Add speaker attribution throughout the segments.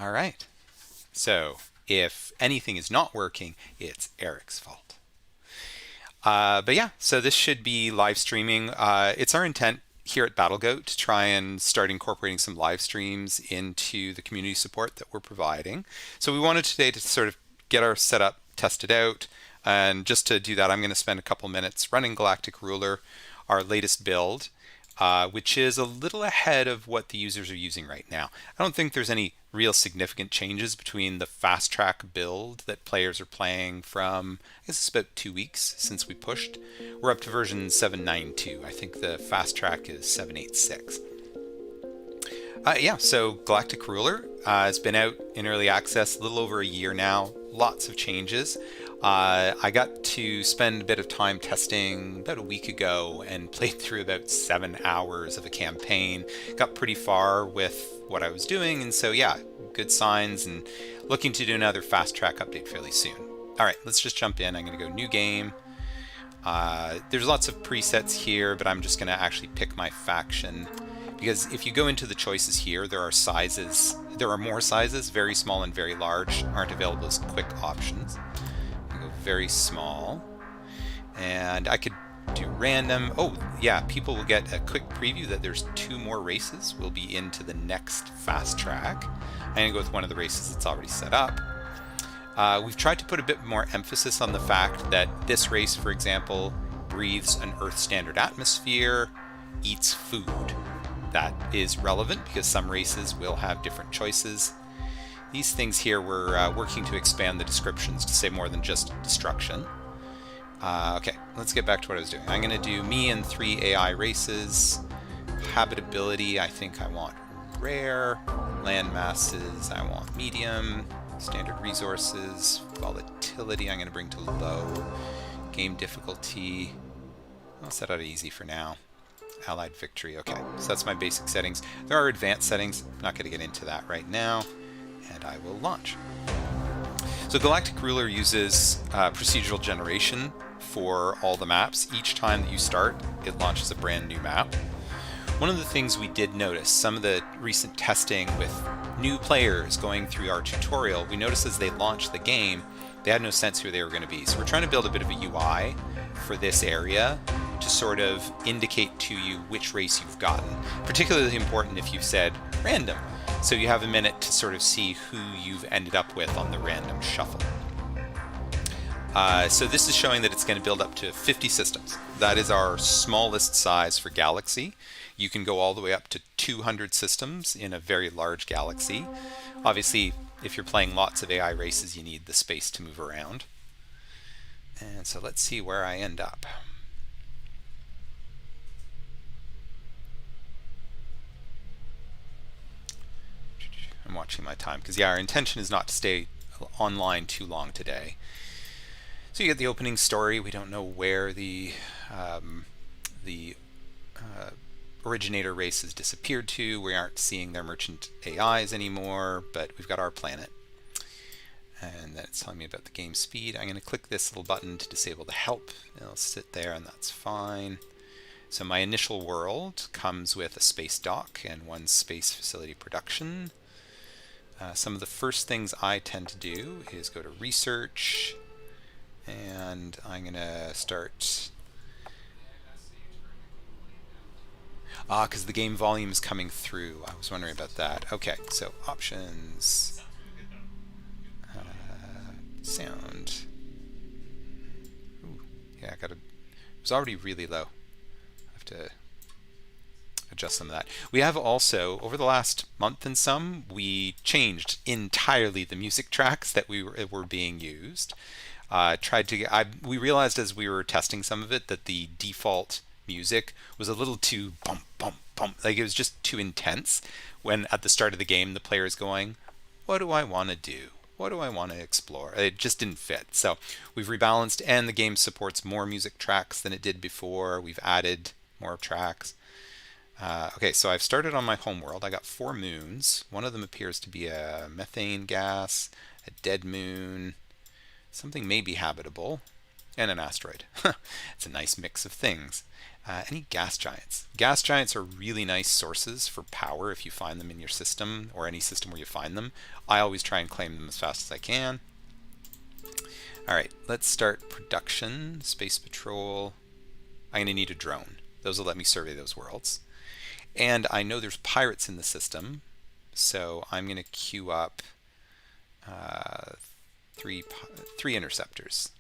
Speaker 1: All right. So if anything is not working, it's Eric's fault. But yeah, so this should be live streaming. It's our intent here at BattleGoat to try and start incorporating some live streams into the community support that we're providing. So we wanted today to sort of get our setup tested out. And just to do that, I'm going to spend a couple minutes running Galactic Ruler, our latest build, which is a little ahead of what the users are using right now. I don't think there's any real significant changes between the fast track build that players are playing from, I guess it's about 2 weeks since we pushed. We're up to version 792. I think the fast track is 786. Yeah, so Galactic Ruler has been out in early access a little over a year now. Lots of changes. I got to spend a bit of time testing about a week ago and played through about 7 hours of a campaign. Got pretty far with what I was doing, and so yeah, good signs, and looking to do another fast track update fairly soon. All right, let's just jump in. I'm going to go new game. There's lots of presets here, but I'm just going to actually pick my faction, because if you go into the choices here, there are sizes. There are more sizes. Very small and very large aren't available as quick options. I go very small, and I could do random. Oh yeah, people will get a quick preview that there's 2 more races will be into the next fast track. I'm going to go with one of the races that's already set up. We've tried to put a bit more emphasis on the fact that this race, for example, breathes an Earth standard atmosphere, eats food. That is relevant because some races will have different choices. These things here, we're working to expand the descriptions to say more than just destruction. Okay, let's get back to what I was doing. I'm going to do me and 3 AI races. Habitability, I think I want rare. Land masses, I want medium. Standard resources. Volatility, I'm going to bring to low. Game difficulty, I'll set out easy for now. Allied victory, okay. So that's my basic settings. There are advanced settings. I'm not going to get into that right now. And I will launch. So Galactic Ruler uses procedural generation for all the maps. Each time that you start, it launches a brand new map. One of the things we did notice, some of the recent testing with new players going through our tutorial, we noticed as they launched the game, they had no sense who they were going to be. So we're trying to build a bit of a UI for this area to sort of indicate to you which race you've gotten. Particularly important if you've said random. So you have a minute to sort of see who you've ended up with on the random shuffle. So this is showing that it's going to build up to 50 systems. That is our smallest size for Galaxy. You can go all the way up to 200 systems in a very large galaxy. Obviously, if you're playing lots of AI races, you need the space to move around. And so let's see where I end up. I'm watching my time because yeah, our intention is not to stay online too long today. So you get the opening story. We don't know where the originator race has disappeared to. We aren't seeing their merchant AIs anymore, but we've got our planet. And then it's telling me about the game speed. I'm going to click this little button to disable the help. It'll sit there and that's fine. So my initial world comes with a space dock and 1 space facility production. Some of the first things I tend to do is go to research, and I'm going to start... because the game volume is coming through. I was wondering about that. Okay, so options, sound. Ooh, yeah, it was already really low. I have to adjust some of that. We have also, over the last month and some, we changed entirely the music tracks that were being used. We realized as we were testing some of it that the default music was a little too bump, bump, bump. Like it was just too intense when at the start of the game the player is going, what do I want to do? What do I want to explore? It just didn't fit. So we've rebalanced, and the game supports more music tracks than it did before. We've added more tracks. Okay, so I've started on my homeworld. I got 4 moons. One of them appears to be a methane gas, a dead moon. Something may be habitable. and an asteroid. It's a nice mix of things. Any gas giants? Gas giants are really nice sources for power if you find them in your system, or any system where you find them. I always try and claim them as fast as I can. All right, let's start production. Space Patrol. I'm going to need a drone. Those will let me survey those worlds. And I know there's pirates in the system, so I'm going to queue up three interceptors.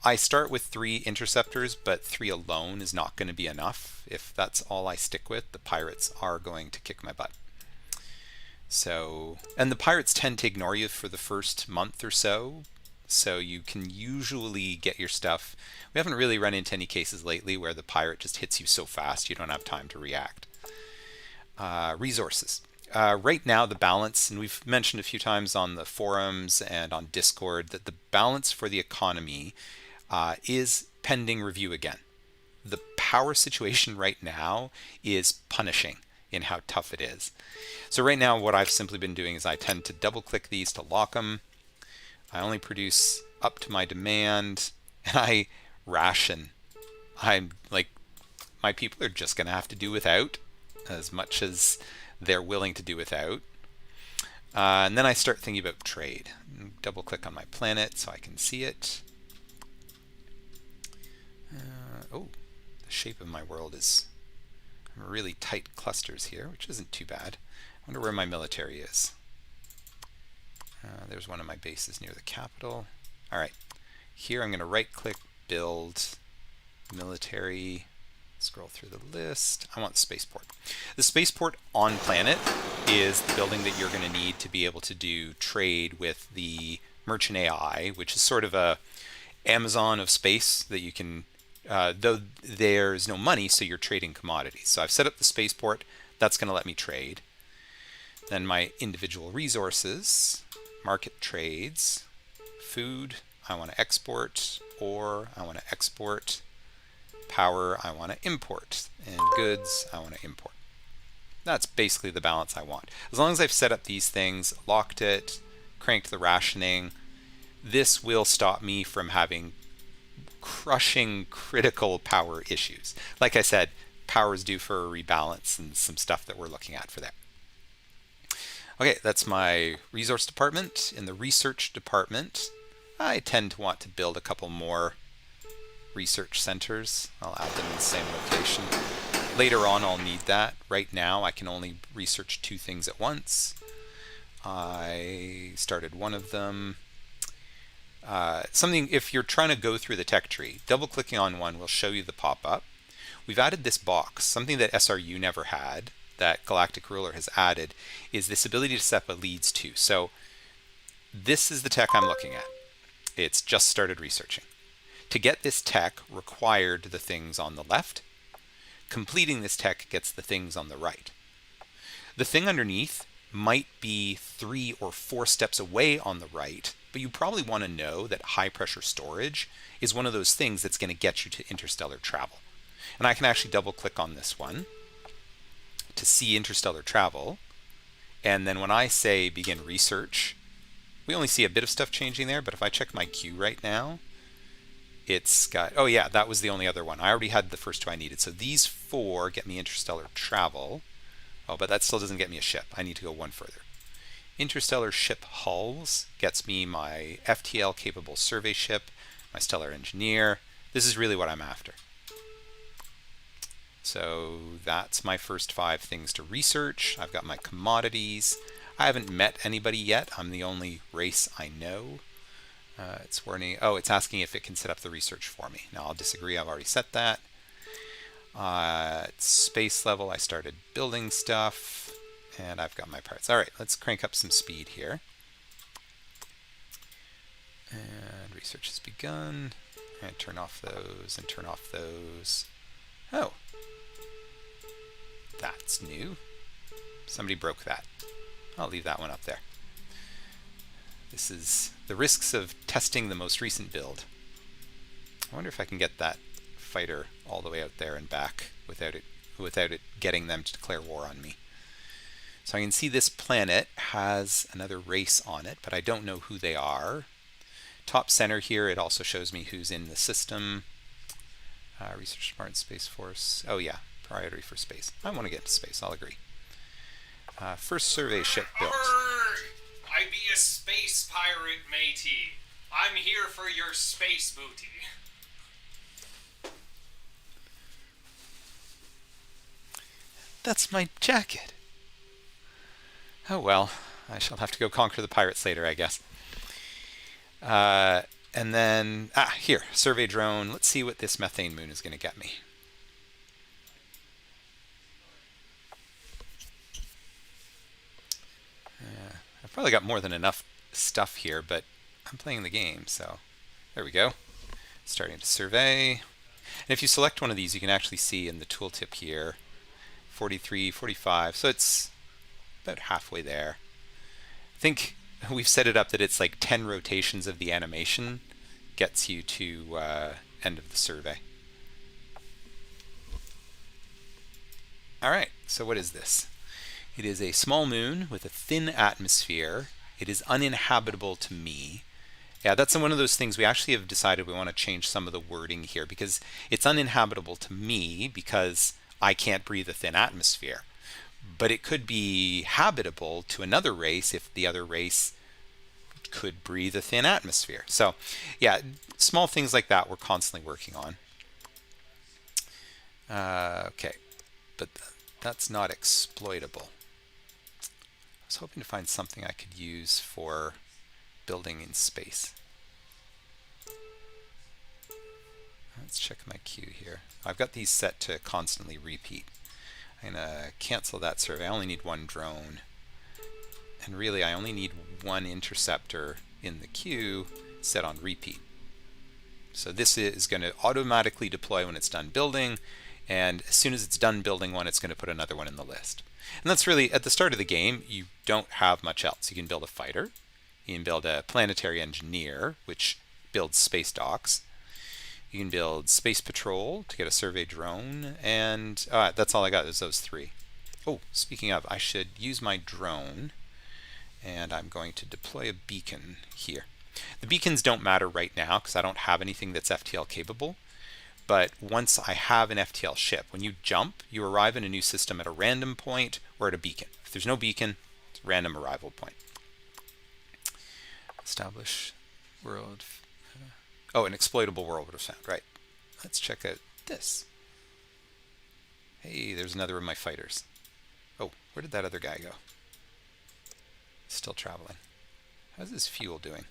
Speaker 1: I start with 3 interceptors, but 3 alone is not going to be enough. If that's all I stick with, the pirates are going to kick my butt. So, and the pirates tend to ignore you for the first month or so, so you can usually get your stuff. We haven't really run into any cases lately where the pirate just hits you so fast you don't have time to react. Resources. Right now the balance, and we've mentioned a few times on the forums and on Discord, that the balance for the economy is pending review again. The power situation right now is punishing in how tough it is. So right now what I've simply been doing is I tend to double click these to lock them. I only produce up to my demand, and I ration. I'm like, my people are just going to have to do without as much as they're willing to do without. And then I start thinking about trade. Double click on my planet so I can see it. Oh, the shape of my world is really tight clusters here, which isn't too bad. I wonder where my military is. There's one of my bases near the capital. All right, here I'm going to right click, build military, scroll through the list. I want the spaceport. The spaceport on planet is the building that you're going to need to be able to do trade with the merchant AI, which is sort of a Amazon of space that you can, though there's no money, so you're trading commodities. So I've set up the spaceport. That's going to let me trade. Then my individual resources, market trades, food, I want to export, ore, I want to export, power, I want to import, and goods, I want to import. That's basically the balance I want. As long as I've set up these things, locked it, cranked the rationing, this will stop me from having crushing critical power issues. Like I said, power is due for a rebalance and some stuff that we're looking at for that. Okay, that's my resource department. In the research department, I tend to want to build a couple more research centers. I'll add them in the same location. Later on, I'll need that. Right now, I can only research 2 things at once. I started one of them. Something, if you're trying to go through the tech tree, double-clicking on one will show you the pop-up. We've added this box, something that SRU never had, that Galactic Ruler has added, is this ability to set up a leads to. So this is the tech I'm looking at. It's just started researching. To get this tech required the things on the left. Completing this tech gets the things on the right. The thing underneath might be 3 or 4 steps away on the right, but you probably want to know that high pressure storage is one of those things that's going to get you to interstellar travel. And I can actually double click on this one to see interstellar travel. And then when I say begin research, we only see a bit of stuff changing there, but if I check my queue right now, it's got, oh yeah, that was the only other one. I already had the first 2 I needed. So these 4 get me interstellar travel. Oh, but that still doesn't get me a ship. I need to go one further. Interstellar ship hulls gets me my FTL capable survey ship, my stellar engineer. This is really what I'm after. So that's my first 5 things to research. I've got my commodities. I haven't met anybody yet. I'm the only race I know. It's warning. Oh, it's asking if it can set up the research for me. Now I'll disagree. I've already set that. At space level, I started building stuff, and I've got my parts. All right, let's crank up some speed here. And research has begun. And turn off those and turn off those. Oh, that's new. Somebody broke that. I'll leave that one up there. This is the risks of testing the most recent build. I wonder if I can get that fighter all the way out there and back without it getting them to declare war on me. So I can see this planet has another race on it, but I don't know who they are. top center here, it also shows me who's in the system. Research Smart Space Force. Oh yeah, priority for space. I want to get to space, I'll agree. First survey ship built.
Speaker 2: I be a space pirate, matey. I'm here for your space booty.
Speaker 1: That's my jacket. Oh well, I shall have to go conquer the pirates later, I guess. And then, here, survey drone. Let's see what this methane moon is going to get me. I've probably got more than enough stuff here, but I'm playing the game, so there we go. Starting to survey. And if you select one of these, you can actually see in the tooltip here, 43, 45, so it's about halfway there. I think we've set it up that it's like 10 rotations of the animation gets you to end of the survey. All right, so what is this? It is a small moon with a thin atmosphere. It is uninhabitable to me. Yeah, that's one of those things we actually have decided we want to change some of the wording here, because it's uninhabitable to me because I can't breathe a thin atmosphere. But it could be habitable to another race if the other race could breathe a thin atmosphere. So yeah, small things like that we're constantly working on. Okay, but that's not exploitable. I was hoping to find something I could use for building in space. Let's check my queue here. I've got these set to constantly repeat. I'm going to cancel that survey. I only need one drone. And really, I only need one interceptor in the queue set on repeat. So this is going to automatically deploy when it's done building. And as soon as it's done building one, it's going to put another one in the list. And that's really, at the start of the game, you don't have much else. You can build a fighter. You can build a planetary engineer, which builds space docks. You can build space patrol to get a survey drone. And that's all I got is those three. Oh, speaking of, I should use my drone. And I'm going to deploy a beacon here. The beacons don't matter right now because I don't have anything that's FTL capable. But once I have an FTL ship, when you jump, you arrive in a new system at a random point or at a beacon. If there's no beacon, it's a random arrival point. Establish world. Oh, an exploitable world was found. Right. Let's check out this. Hey, there's another of my fighters. Oh, where did that other guy go? Still traveling. How's his fuel doing?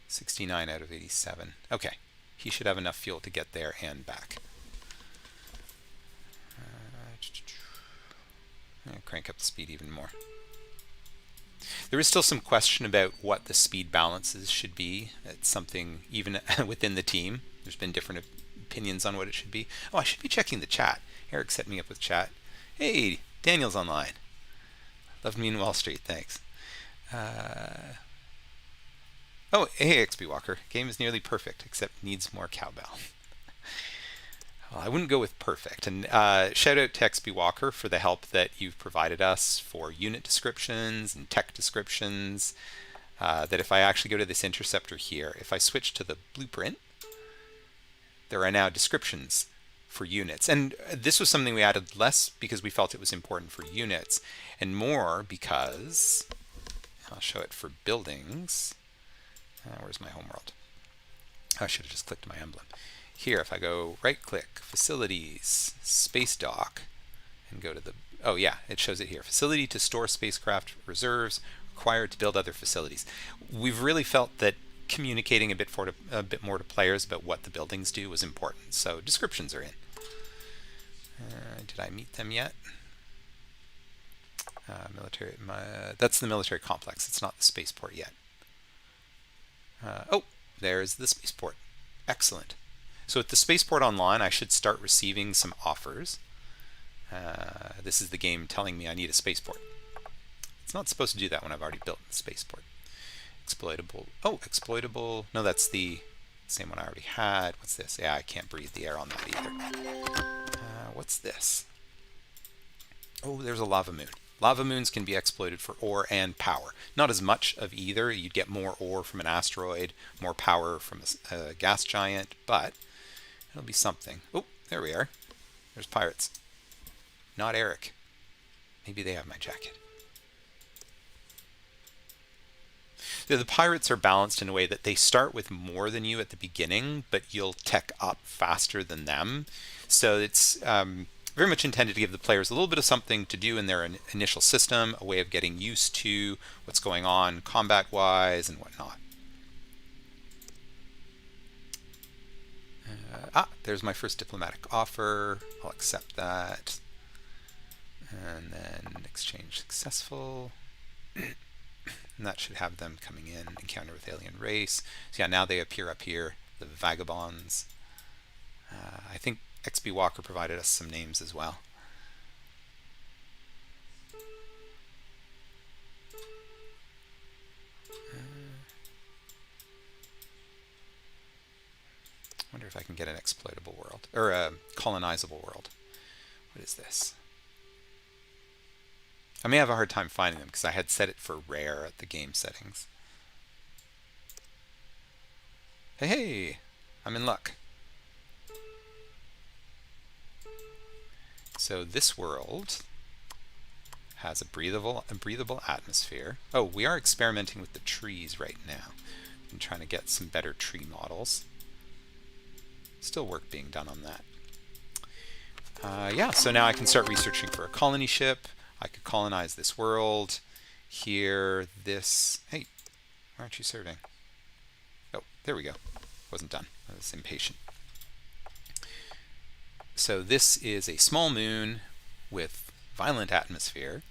Speaker 1: 69 out of 87. Okay. He should have enough fuel to get there and back. Crank up the speed even more. There is still some question about what the speed balances should be. It's something even within the team. There's been different opinions on what it should be. Oh, I should be checking the chat. Eric set me up with chat. Hey, Daniel's online. Loved me in Wall Street, thanks. Oh, hey, XP Walker. Game is nearly perfect, except needs more cowbell. Well, I wouldn't go with perfect. And shout out to XP Walker for the help that you've provided us for unit descriptions and tech descriptions. That if I actually go to this interceptor here, if I switch to the blueprint, there are now descriptions for units. And this was something we added less because we felt it was important for units, and more because, I'll show it for buildings. Where's my homeworld? I should have just clicked my emblem. Here, if I go right-click, Facilities, Space Dock, and go to the... Oh, yeah, it shows it here. Facility to store spacecraft reserves required to build other facilities. We've really felt that communicating a bit more to players about what the buildings do was important, so descriptions are in. Did I meet them yet? Military. That's the military complex. It's not the spaceport yet. Oh, there's the spaceport. Excellent. So at the spaceport online, I should start receiving some offers. This is the game telling me I need a spaceport. It's not supposed to do that when I've already built the spaceport. Exploitable. Oh, exploitable. No, that's the same one I already had. What's this? Yeah, I can't breathe the air on that either. What's this? Oh, there's a lava moon. Lava moons can be exploited for ore and power. Not as much of either. You'd get more ore from an asteroid, more power from a gas giant, but it'll be something. Oh, there we are. There's pirates. Not Eric. Maybe they have my jacket. The pirates are balanced in a way that they start with more than you at the beginning, but you'll tech up faster than them. So it's very much intended to give the players a little bit of something to do in their initial system, a way of getting used to what's going on combat-wise and whatnot. There's my first diplomatic offer. I'll accept that. And then exchange successful. And that should have them coming in, encounter with alien race. So yeah, now they appear up here, the vagabonds. I think XB Walker provided us some names as well. I wonder if I can get an exploitable world, or a colonizable world. What is this? I may have a hard time finding them because I had set it for rare at the game settings. Hey, hey, I'm in luck. So this world has a breathable atmosphere. Oh, we are experimenting with the trees right now. I'm trying to get some better tree models. Still work being done on that. Yeah, so now I can start researching for a colony ship. I could colonize this world. Here, this... Hey, why aren't you serving? Oh, there we go. Wasn't done. I was impatient. So this is a small moon with violent atmosphere.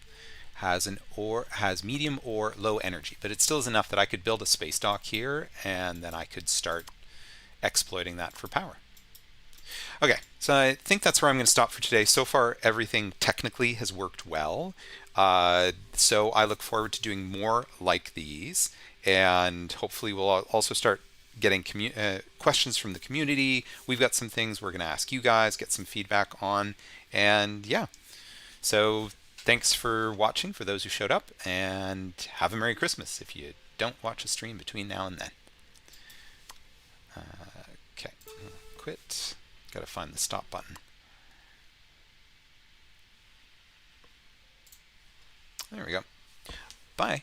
Speaker 1: Has medium or low energy, but it still is enough that I could build a space dock here, and then I could start exploiting that for power. Okay, so I think that's where I'm going to stop for today. So far, everything technically has worked well. So I look forward to doing more like these, and hopefully we'll also start getting questions from the community. We've got some things we're going to ask you guys, get some feedback on, and yeah. So thanks for watching for those who showed up, and have a Merry Christmas if you don't watch a stream between now and then. Okay, quit. Got to find the stop button. There we go. Bye.